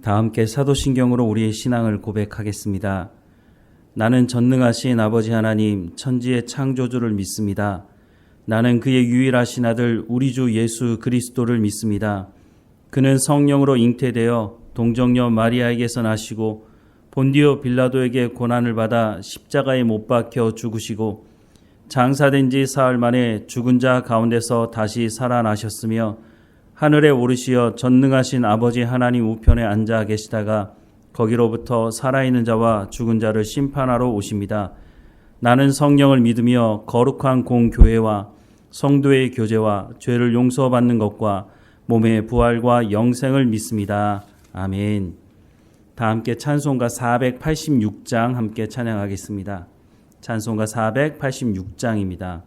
다 함께 사도신경으로 우리의 신앙을 고백하겠습니다. 나는 전능하신 아버지 하나님 천지의 창조주를 믿습니다. 나는 그의 유일하신 아들 우리 주 예수 그리스도를 믿습니다. 그는 성령으로 잉태되어 동정녀 마리아에게서 나시고 본디오 빌라도에게 고난을 받아 십자가에 못 박혀 죽으시고 장사된 지 사흘 만에 죽은 자 가운데서 다시 살아나셨으며 하늘에 오르시어 전능하신 아버지 하나님 우편에 앉아 계시다가 거기로부터 살아있는 자와 죽은 자를 심판하러 오십니다. 나는 성령을 믿으며 거룩한 공교회와 성도의 교제와 죄를 용서받는 것과 몸의 부활과 영생을 믿습니다. 아멘. 다 함께 찬송가 486장 함께 찬양하겠습니다. 찬송가 486장입니다.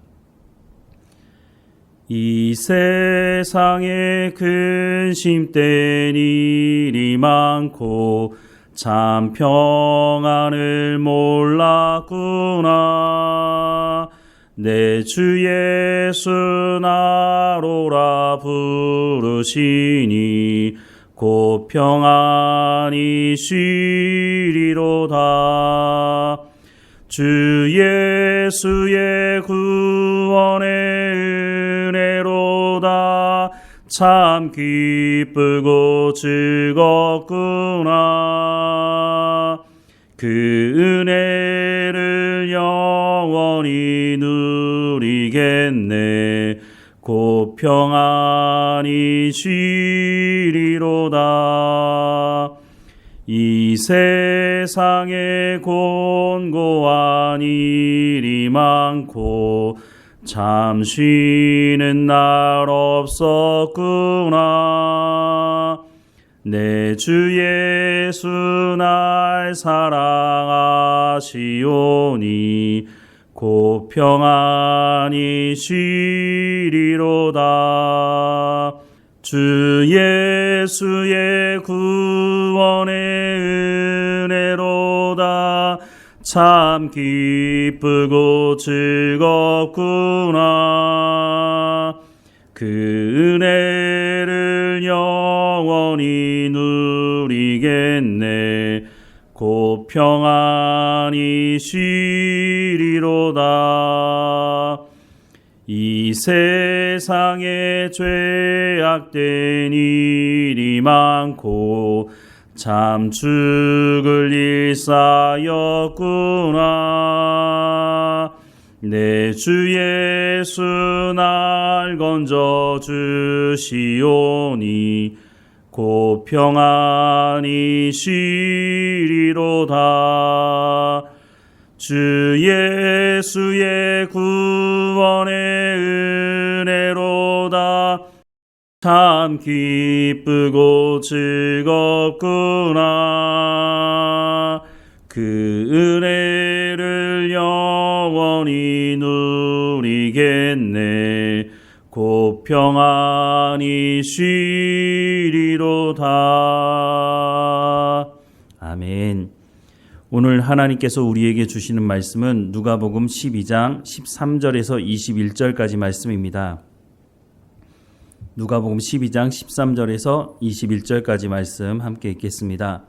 이 세상에 근심된 일이 많고 참 평안을 몰랐구나. 내 주 예수 나로라 부르시니 곧 평안히 쉬리로다. 주 예수의 구원의 은혜로다. 참 기쁘고 즐겁구나. 그 은혜를 영원히 누리겠네. 곧 평안히 쉬리로다. 이 세상에 곤고한 일이 많고 참 쉬는 날 없었구나. 내 주 예수 날 사랑하시오니 곧 평안히 쉬리로다. 주 예수의 구원의 은혜로다. 참 기쁘고 즐겁구나. 그 은혜를 영원히 누리겠네. 곧 평안히 쉬리로다. 이 세상에 죄악된 일이 많고 참 죽을 일 쌓였구나. 내 주 예수 날 건져 주시오니 곧 평안히 쉬리로다. 주 예수의 구원의 은혜로다. 참 기쁘고 즐겁구나. 그 은혜를 영원히 누리겠네. 곧 평안히 쉬리로다. 아멘. 오늘 하나님께서 우리에게 주시는 말씀은 누가복음 12장 13절에서 21절까지 말씀입니다. 누가복음 12장 13절에서 21절까지 말씀 함께 읽겠습니다.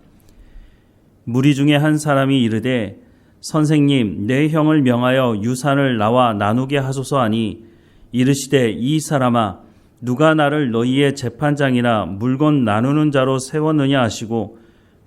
무리 중에 한 사람이 이르되 선생님 내 형을 명하여 유산을 나와 나누게 하소서 하니 이르시되 이 사람아 누가 나를 너희의 재판장이나 물건 나누는 자로 세웠느냐 하시고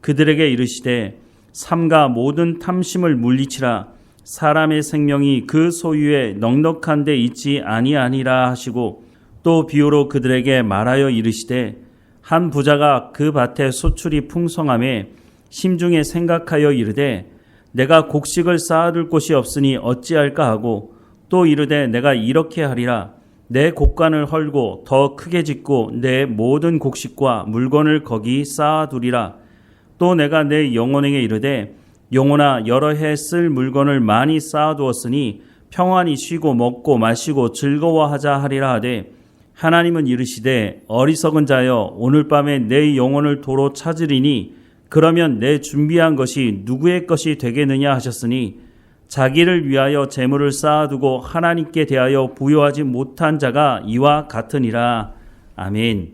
그들에게 이르시되 삼가 모든 탐심을 물리치라. 사람의 생명이 그 소유에 넉넉한 데 있지 아니하니라 하시고 또 비유로 그들에게 말하여 이르시되 한 부자가 그 밭에 소출이 풍성함에 심중에 생각하여 이르되 내가 곡식을 쌓아둘 곳이 없으니 어찌할까 하고 또 이르되 내가 이렇게 하리라. 내 곡간을 헐고 더 크게 짓고 내 모든 곡식과 물건을 거기 쌓아두리라. 또 내가 내 영혼에게 이르되 영혼아 여러 해 쓸 물건을 많이 쌓아두었으니 평안히 쉬고 먹고 마시고 즐거워하자 하리라 하되 하나님은 이르시되 어리석은 자여 오늘 밤에 내 영혼을 도로 찾으리니 그러면 내 준비한 것이 누구의 것이 되겠느냐 하셨으니 자기를 위하여 재물을 쌓아두고 하나님께 대하여 부여하지 못한 자가 이와 같으니라. 아멘.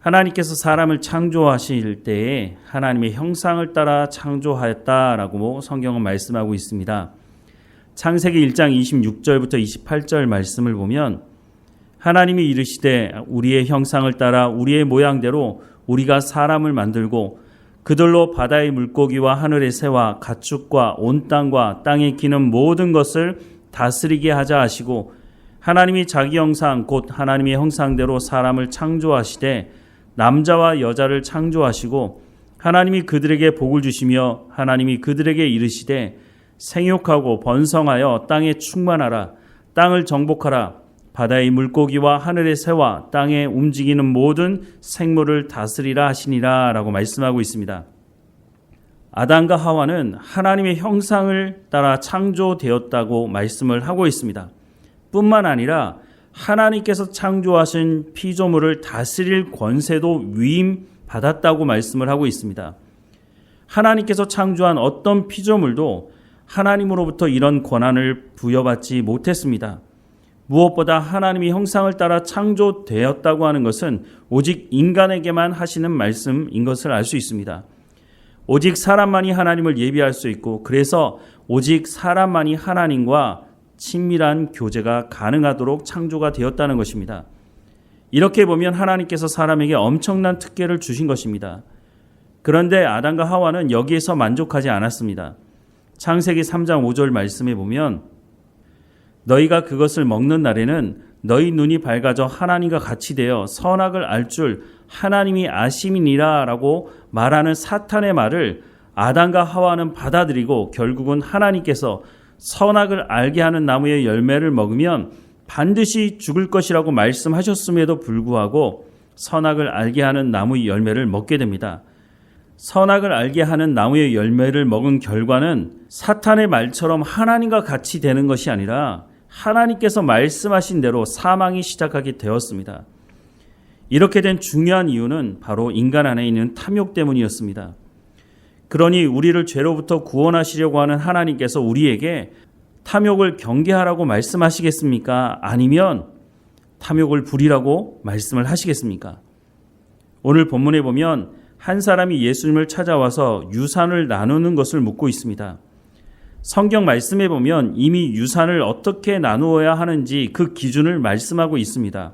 하나님께서 사람을 창조하실 때에 하나님의 형상을 따라 창조하였다라고 성경은 말씀하고 있습니다. 창세기 1장 26절부터 28절 말씀을 보면 하나님이 이르시되 우리의 형상을 따라 우리의 모양대로 우리가 사람을 만들고 그들로 바다의 물고기와 하늘의 새와 가축과 온 땅과 땅에 기는 모든 것을 다스리게 하자 하시고 하나님이 자기 형상 곧 하나님의 형상대로 사람을 창조하시되 남자와 여자를 창조하시고 하나님이 그들에게 복을 주시며 하나님이 그들에게 이르시되 생육하고 번성하여 땅에 충만하라 땅을 정복하라 바다의 물고기와 하늘의 새와 땅에 움직이는 모든 생물을 다스리라 하시니라 라고 말씀하고 있습니다. 아담과 하와는 하나님의 형상을 따라 창조되었다고 말씀을 하고 있습니다. 뿐만 아니라 하나님께서 창조하신 피조물을 다스릴 권세도 위임받았다고 말씀을 하고 있습니다. 하나님께서 창조한 어떤 피조물도 하나님으로부터 이런 권한을 부여받지 못했습니다. 무엇보다 하나님의 형상을 따라 창조되었다고 하는 것은 오직 인간에게만 하시는 말씀인 것을 알 수 있습니다. 오직 사람만이 하나님을 예비할 수 있고 그래서 오직 사람만이 하나님과 친밀한 교제가 가능하도록 창조가 되었다는 것입니다. 이렇게 보면 하나님께서 사람에게 엄청난 특権을 주신 것입니다. 그런데 아담과 하와는 여기에서 만족하지 않았습니다. 창세기 3장 5절 말씀에 보면 너희가 그것을 먹는 날에는 너희 눈이 밝아져 하나님과 같이 되어 선악을 알 줄 하나님이 아심이니라 라고 말하는 사탄의 말을 아담과 하와는 받아들이고 결국은 하나님께서 선악을 알게 하는 나무의 열매를 먹으면 반드시 죽을 것이라고 말씀하셨음에도 불구하고 선악을 알게 하는 나무의 열매를 먹게 됩니다. 선악을 알게 하는 나무의 열매를 먹은 결과는 사탄의 말처럼 하나님과 같이 되는 것이 아니라 하나님께서 말씀하신 대로 사망이 시작하게 되었습니다. 이렇게 된 중요한 이유는 바로 인간 안에 있는 탐욕 때문이었습니다. 그러니 우리를 죄로부터 구원하시려고 하는 하나님께서 우리에게 탐욕을 경계하라고 말씀하시겠습니까? 아니면 탐욕을 부리라고 말씀을 하시겠습니까? 오늘 본문에 보면 한 사람이 예수님을 찾아와서 유산을 나누는 것을 묻고 있습니다. 성경 말씀에 보면 이미 유산을 어떻게 나누어야 하는지 그 기준을 말씀하고 있습니다.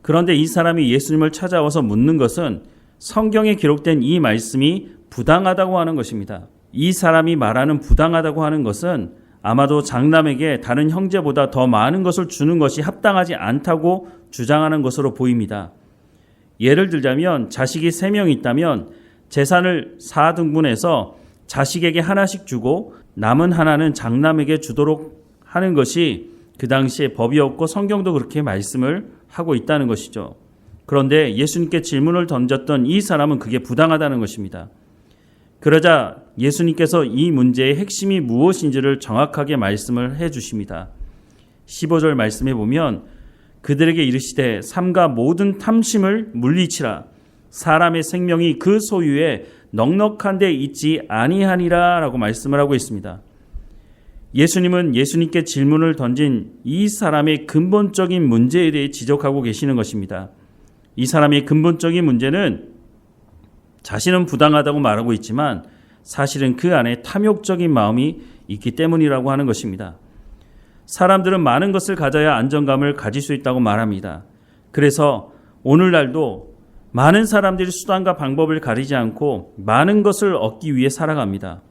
그런데 이 사람이 예수님을 찾아와서 묻는 것은 성경에 기록된 이 말씀이 부당하다고 하는 것입니다. 이 사람이 말하는 부당하다고 하는 것은 아마도 장남에게 다른 형제보다 더 많은 것을 주는 것이 합당하지 않다고 주장하는 것으로 보입니다. 예를 들자면 자식이 3명 있다면 재산을 4등분해서 자식에게 하나씩 주고 남은 하나는 장남에게 주도록 하는 것이 그 당시에 법이었고 성경도 그렇게 말씀을 하고 있다는 것이죠. 그런데 예수님께 질문을 던졌던 이 사람은 그게 부당하다는 것입니다. 그러자 예수님께서 이 문제의 핵심이 무엇인지를 정확하게 말씀을 해 주십니다. 15절 말씀에 보면 그들에게 이르시되 삼가 모든 탐심을 물리치라. 사람의 생명이 그 소유에 넉넉한 데 있지 아니하니라 라고 말씀을 하고 있습니다. 예수님은 예수님께 질문을 던진 이 사람의 근본적인 문제에 대해 지적하고 계시는 것입니다. 이 사람의 근본적인 문제는 자신은 부당하다고 말하고 있지만 사실은 그 안에 탐욕적인 마음이 있기 때문이라고 하는 것입니다. 사람들은 많은 것을 가져야 안정감을 가질 수 있다고 말합니다. 그래서 오늘날도 많은 사람들이 수단과 방법을 가리지 않고 많은 것을 얻기 위해 살아갑니다.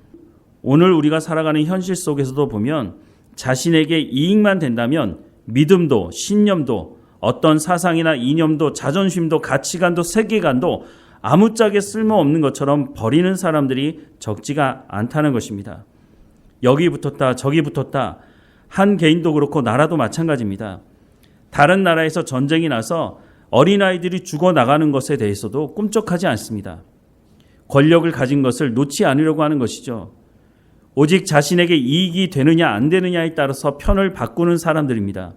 오늘 우리가 살아가는 현실 속에서도 보면 자신에게 이익만 된다면 믿음도 신념도 어떤 사상이나 이념도 자존심도 가치관도 세계관도 아무짝에 쓸모없는 것처럼 버리는 사람들이 적지가 않다는 것입니다. 여기 붙었다 저기 붙었다 한 개인도 그렇고 나라도 마찬가지입니다. 다른 나라에서 전쟁이 나서 어린아이들이 죽어나가는 것에 대해서도 꿈쩍하지 않습니다. 권력을 가진 것을 놓지 않으려고 하는 것이죠. 오직 자신에게 이익이 되느냐 안 되느냐에 따라서 편을 바꾸는 사람들입니다.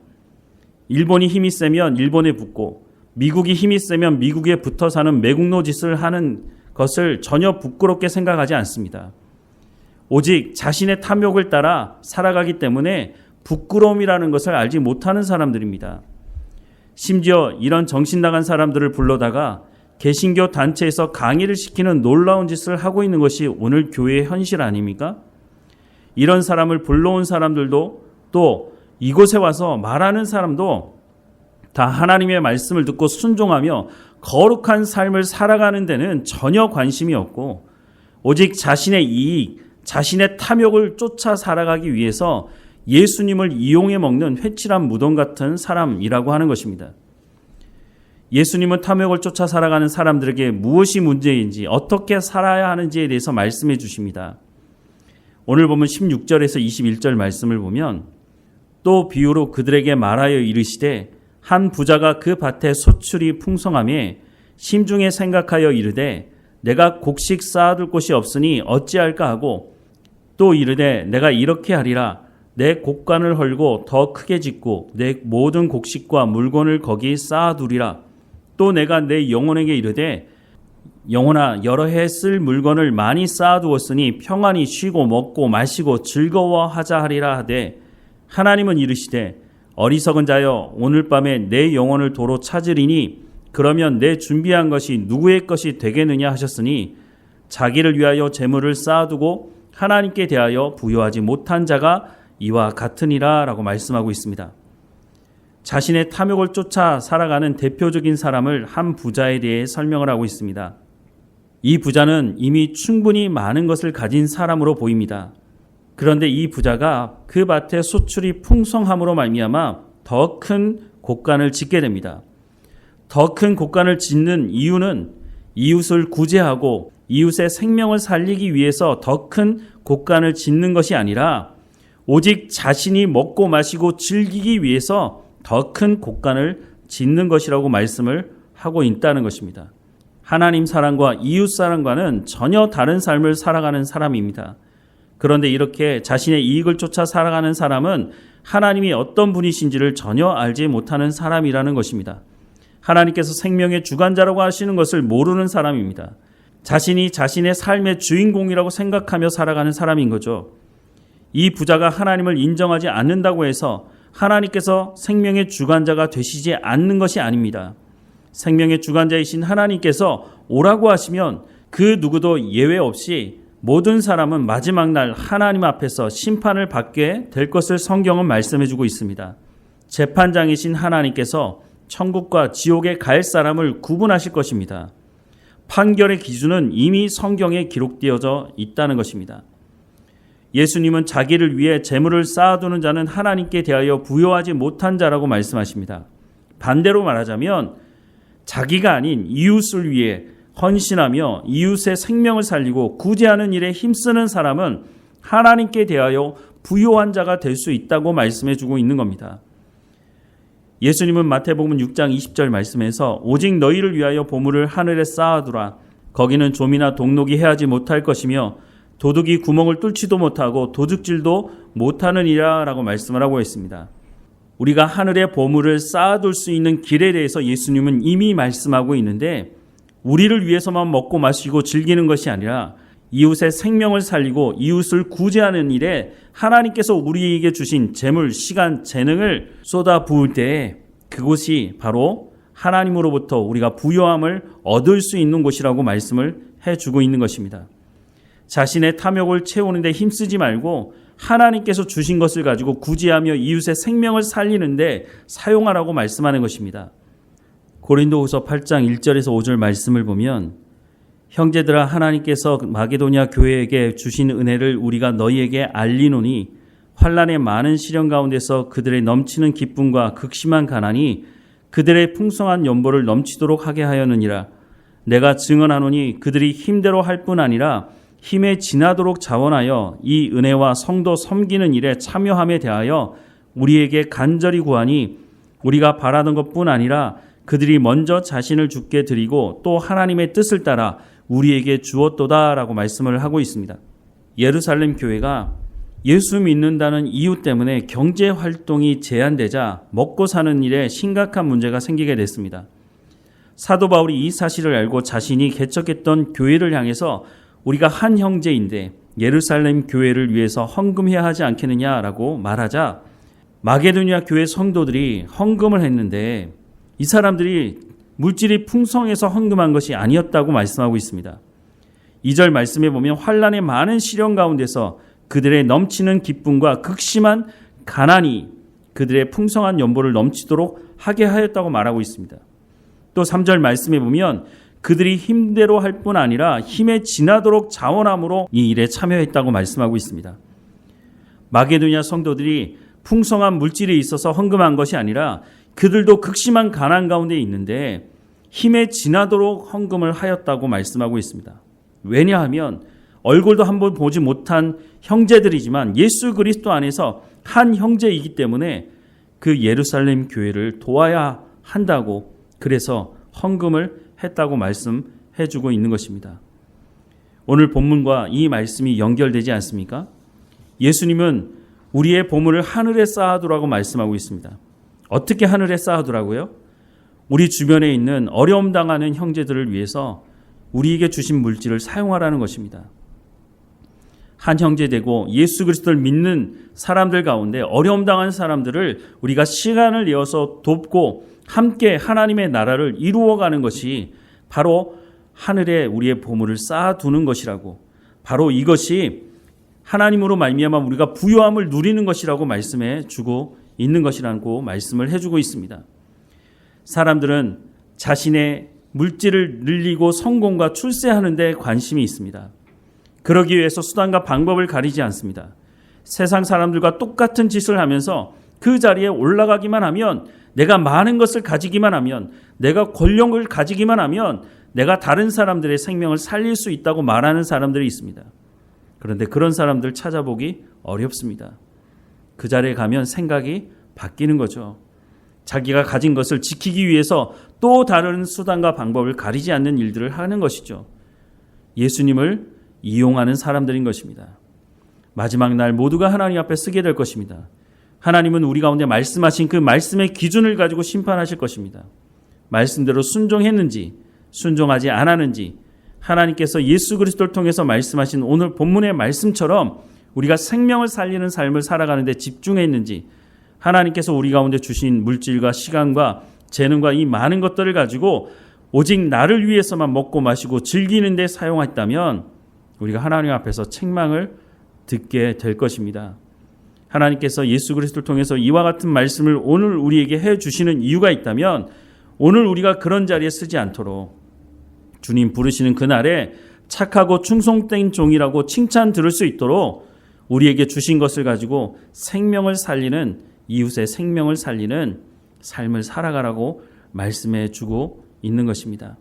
일본이 힘이 세면 일본에 붙고 미국이 힘이 세면 미국에 붙어 사는 매국노 짓을 하는 것을 전혀 부끄럽게 생각하지 않습니다. 오직 자신의 탐욕을 따라 살아가기 때문에 부끄러움이라는 것을 알지 못하는 사람들입니다. 심지어 이런 정신 나간 사람들을 불러다가 개신교 단체에서 강의를 시키는 놀라운 짓을 하고 있는 것이 오늘 교회의 현실 아닙니까? 이런 사람을 불러온 사람들도 또 이곳에 와서 말하는 사람도 다 하나님의 말씀을 듣고 순종하며 거룩한 삶을 살아가는 데는 전혀 관심이 없고 오직 자신의 이익, 자신의 탐욕을 쫓아 살아가기 위해서 예수님을 이용해 먹는 회칠한 무덤 같은 사람이라고 하는 것입니다. 예수님은 탐욕을 쫓아 살아가는 사람들에게 무엇이 문제인지 어떻게 살아야 하는지에 대해서 말씀해 주십니다. 오늘 보면 16절에서 21절 말씀을 보면 또 비유로 그들에게 말하여 이르시되 한 부자가 그 밭에 소출이 풍성하매 심중에 생각하여 이르되 내가 곡식 쌓아둘 곳이 없으니 어찌할까 하고 또 이르되 내가 이렇게 하리라 내 곡간을 헐고 더 크게 짓고 내 모든 곡식과 물건을 거기 쌓아두리라. 또 내가 내 영혼에게 이르되 영혼아 여러 해 쓸 물건을 많이 쌓아두었으니 평안히 쉬고 먹고 마시고 즐거워하자 하리라 하되 하나님은 이르시되 어리석은 자여 오늘 밤에 내 영혼을 도로 찾으리니 그러면 내 준비한 것이 누구의 것이 되겠느냐 하셨으니 자기를 위하여 재물을 쌓아두고 하나님께 대하여 부여하지 못한 자가 이와 같으니라 라고 말씀하고 있습니다. 자신의 탐욕을 쫓아 살아가는 대표적인 사람을 한 부자에 대해 설명을 하고 있습니다. 이 부자는 이미 충분히 많은 것을 가진 사람으로 보입니다. 그런데 이 부자가 그 밭에 소출이 풍성함으로 말미암아 더 큰 곡간을 짓게 됩니다. 더 큰 곡간을 짓는 이유는 이웃을 구제하고 이웃의 생명을 살리기 위해서 더 큰 곡간을 짓는 것이 아니라 오직 자신이 먹고 마시고 즐기기 위해서 더 큰 곡간을 짓는 것이라고 말씀을 하고 있다는 것입니다. 하나님 사랑과 이웃 사랑과는 전혀 다른 삶을 살아가는 사람입니다. 그런데 이렇게 자신의 이익을 쫓아 살아가는 사람은 하나님이 어떤 분이신지를 전혀 알지 못하는 사람이라는 것입니다. 하나님께서 생명의 주관자라고 하시는 것을 모르는 사람입니다. 자신이 자신의 삶의 주인공이라고 생각하며 살아가는 사람인 거죠. 이 부자가 하나님을 인정하지 않는다고 해서 하나님께서 생명의 주관자가 되시지 않는 것이 아닙니다. 생명의 주관자이신 하나님께서 오라고 하시면 그 누구도 예외 없이 모든 사람은 마지막 날 하나님 앞에서 심판을 받게 될 것을 성경은 말씀해 주고 있습니다. 재판장이신 하나님께서 천국과 지옥에 갈 사람을 구분하실 것입니다. 판결의 기준은 이미 성경에 기록되어져 있다는 것입니다. 예수님은 자기를 위해 재물을 쌓아두는 자는 하나님께 대하여 부여하지 못한 자라고 말씀하십니다. 반대로 말하자면 자기가 아닌 이웃을 위해 헌신하며 이웃의 생명을 살리고 구제하는 일에 힘쓰는 사람은 하나님께 대하여 부요한 자가 될 수 있다고 말씀해 주고 있는 겁니다. 예수님은 마태복음 6장 20절 말씀에서 오직 너희를 위하여 보물을 하늘에 쌓아두라. 거기는 좀이나 동록이 해하지 못할 것이며 도둑이 구멍을 뚫지도 못하고 도둑질도 못하느니라 라고 말씀을 하고 있습니다. 우리가 하늘에 보물을 쌓아둘 수 있는 길에 대해서 예수님은 이미 말씀하고 있는데 우리를 위해서만 먹고 마시고 즐기는 것이 아니라 이웃의 생명을 살리고 이웃을 구제하는 일에 하나님께서 우리에게 주신 재물, 시간, 재능을 쏟아 부을 때에 그곳이 바로 하나님으로부터 우리가 부요함을 얻을 수 있는 곳이라고 말씀을 해주고 있는 것입니다. 자신의 탐욕을 채우는 데 힘쓰지 말고 하나님께서 주신 것을 가지고 구제하며 이웃의 생명을 살리는데 사용하라고 말씀하는 것입니다. 고린도후서 8장 1절에서 5절 말씀을 보면 형제들아 하나님께서 마게도냐 교회에게 주신 은혜를 우리가 너희에게 알리노니 환난의 많은 시련 가운데서 그들의 넘치는 기쁨과 극심한 가난이 그들의 풍성한 연보를 넘치도록 하게 하였느니라. 내가 증언하노니 그들이 힘대로 할 뿐 아니라 힘에 지나도록 자원하여 이 은혜와 성도 섬기는 일에 참여함에 대하여 우리에게 간절히 구하니 우리가 바라던 것뿐 아니라 그들이 먼저 자신을 주께 드리고 또 하나님의 뜻을 따라 우리에게 주었도다라고 말씀을 하고 있습니다. 예루살렘 교회가 예수 믿는다는 이유 때문에 경제 활동이 제한되자 먹고 사는 일에 심각한 문제가 생기게 됐습니다. 사도 바울이 이 사실을 알고 자신이 개척했던 교회를 향해서 우리가 한 형제인데 예루살렘 교회를 위해서 헌금해야 하지 않겠느냐라고 말하자 마게도냐 교회 성도들이 헌금을 했는데 이 사람들이 물질이 풍성해서 헌금한 것이 아니었다고 말씀하고 있습니다. 2절 말씀에 보면 환난의 많은 시련 가운데서 그들의 넘치는 기쁨과 극심한 가난이 그들의 풍성한 연보를 넘치도록 하게 하였다고 말하고 있습니다. 또 3절 말씀에 보면 그들이 힘대로 할 뿐 아니라 힘에 지나도록 자원함으로 이 일에 참여했다고 말씀하고 있습니다. 마게도냐 성도들이 풍성한 물질이 있어서 헌금한 것이 아니라 그들도 극심한 가난 가운데 있는데 힘에 지나도록 헌금을 하였다고 말씀하고 있습니다. 왜냐하면 얼굴도 한번 보지 못한 형제들이지만 예수 그리스도 안에서 한 형제이기 때문에 그 예루살렘 교회를 도와야 한다고 그래서 헌금을 했다고 말씀해 주고 있는 것입니다. 오늘 본문과 이 말씀이 연결되지 않습니까? 예수님은 우리의 보물을 하늘에 쌓아두라고 말씀하고 있습니다. 어떻게 하늘에 쌓아두라고요? 우리 주변에 있는 어려움 당하는 형제들을 위해서 우리에게 주신 물질을 사용하라는 것입니다. 한 형제 되고 예수 그리스도를 믿는 사람들 가운데 어려움 당한 사람들을 우리가 시간을 내어서 돕고 함께 하나님의 나라를 이루어가는 것이 바로 하늘에 우리의 보물을 쌓아두는 것이라고, 바로 이것이 하나님으로 말미암아 우리가 부요함을 누리는 것이라고 말씀해 주고 있는 것이라고 말씀을 해주고 있습니다. 사람들은 자신의 물질을 늘리고 성공과 출세하는 데 관심이 있습니다. 그러기 위해서 수단과 방법을 가리지 않습니다. 세상 사람들과 똑같은 짓을 하면서 그 자리에 올라가기만 하면, 내가 많은 것을 가지기만 하면, 내가 권력을 가지기만 하면 내가 다른 사람들의 생명을 살릴 수 있다고 말하는 사람들이 있습니다. 그런데 그런 사람들 찾아보기 어렵습니다. 그 자리에 가면 생각이 바뀌는 거죠. 자기가 가진 것을 지키기 위해서 또 다른 수단과 방법을 가리지 않는 일들을 하는 것이죠. 예수님을 이용하는 사람들인 것입니다. 마지막 날 모두가 하나님 앞에 쓰게 될 것입니다. 하나님은 우리 가운데 말씀하신 그 말씀의 기준을 가지고 심판하실 것입니다. 말씀대로 순종했는지 순종하지 않았는지, 하나님께서 예수 그리스도를 통해서 말씀하신 오늘 본문의 말씀처럼 우리가 생명을 살리는 삶을 살아가는 데 집중했는지, 하나님께서 우리 가운데 주신 물질과 시간과 재능과 이 많은 것들을 가지고 오직 나를 위해서만 먹고 마시고 즐기는 데 사용했다면 우리가 하나님 앞에서 책망을 듣게 될 것입니다. 하나님께서 예수 그리스도를 통해서 이와 같은 말씀을 오늘 우리에게 해주시는 이유가 있다면 오늘 우리가 그런 자리에 쓰지 않도록 주님 부르시는 그날에 착하고 충성된 종이라고 칭찬 들을 수 있도록 우리에게 주신 것을 가지고 생명을 살리는, 이웃의 생명을 살리는 삶을 살아가라고 말씀해 주고 있는 것입니다.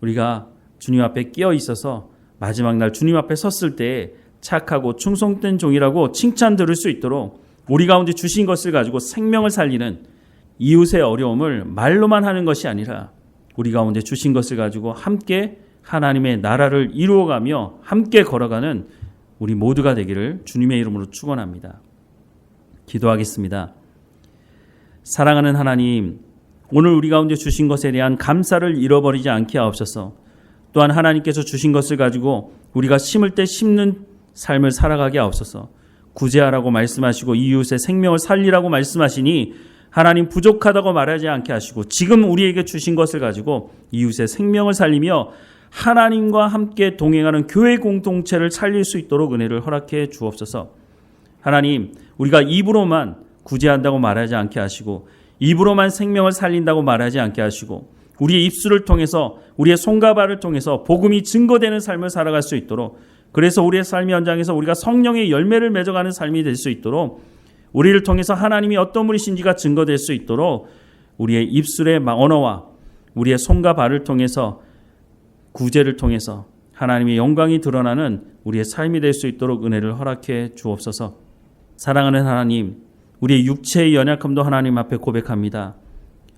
우리가 주님 앞에 끼어 있어서 마지막 날 주님 앞에 섰을 때 착하고 충성된 종이라고 칭찬 들을 수 있도록 우리 가운데 주신 것을 가지고 생명을 살리는, 이웃의 어려움을 말로만 하는 것이 아니라 우리 가운데 주신 것을 가지고 함께 하나님의 나라를 이루어가며 함께 걸어가는 우리 모두가 되기를 주님의 이름으로 축원합니다. 기도하겠습니다. 사랑하는 하나님, 오늘 우리 가운데 주신 것에 대한 감사를 잃어버리지 않게 하옵소서. 또한 하나님께서 주신 것을 가지고 우리가 심을 때 심는 삶을 살아가게 하옵소서. 구제하라고 말씀하시고 이웃의 생명을 살리라고 말씀하시니 하나님 부족하다고 말하지 않게 하시고 지금 우리에게 주신 것을 가지고 이웃의 생명을 살리며 하나님과 함께 동행하는 교회 공동체를 살릴 수 있도록 은혜를 허락해 주옵소서. 하나님, 우리가 입으로만 구제한다고 말하지 않게 하시고 입으로만 생명을 살린다고 말하지 않게 하시고 우리의 입술을 통해서, 우리의 손과 발을 통해서 복음이 증거되는 삶을 살아갈 수 있도록, 그래서 우리의 삶의 현장에서 우리가 성령의 열매를 맺어가는 삶이 될 수 있도록, 우리를 통해서 하나님이 어떤 분이신지가 증거될 수 있도록 우리의 입술의 언어와 우리의 손과 발을 통해서, 구제를 통해서 하나님의 영광이 드러나는 우리의 삶이 될 수 있도록 은혜를 허락해 주옵소서. 사랑하는 하나님, 우리의 육체의 연약함도 하나님 앞에 고백합니다.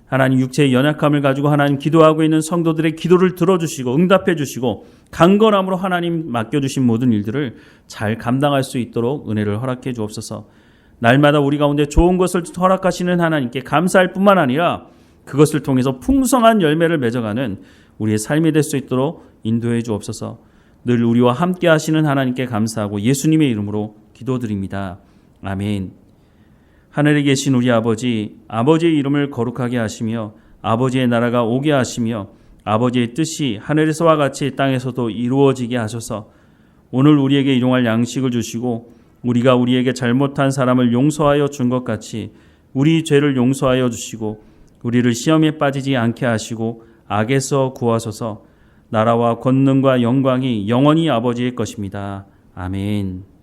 하나님, 육체의 연약함을 가지고 하나님 기도하고 있는 성도들의 기도를 들어주시고 응답해 주시고 강건함으로 하나님 맡겨주신 모든 일들을 잘 감당할 수 있도록 은혜를 허락해 주옵소서. 날마다 우리 가운데 좋은 것을 허락하시는 하나님께 감사할 뿐만 아니라 그것을 통해서 풍성한 열매를 맺어가는 우리의 삶이 될 수 있도록 인도해 주옵소서. 늘 우리와 함께 하시는 하나님께 감사하고 예수님의 이름으로 기도드립니다. 아멘. 하늘에 계신 우리 아버지, 아버지의 이름을 거룩하게 하시며 아버지의 나라가 오게 하시며 아버지의 뜻이 하늘에서와 같이 땅에서도 이루어지게 하소서. 오늘 우리에게 일용할 양식을 주시고 우리가 우리에게 잘못한 사람을 용서하여 준 것 같이 우리 죄를 용서하여 주시고 우리를 시험에 빠지지 않게 하시고 악에서 구하소서. 나라와 권능과 영광이 영원히 아버지의 것입니다. 아멘.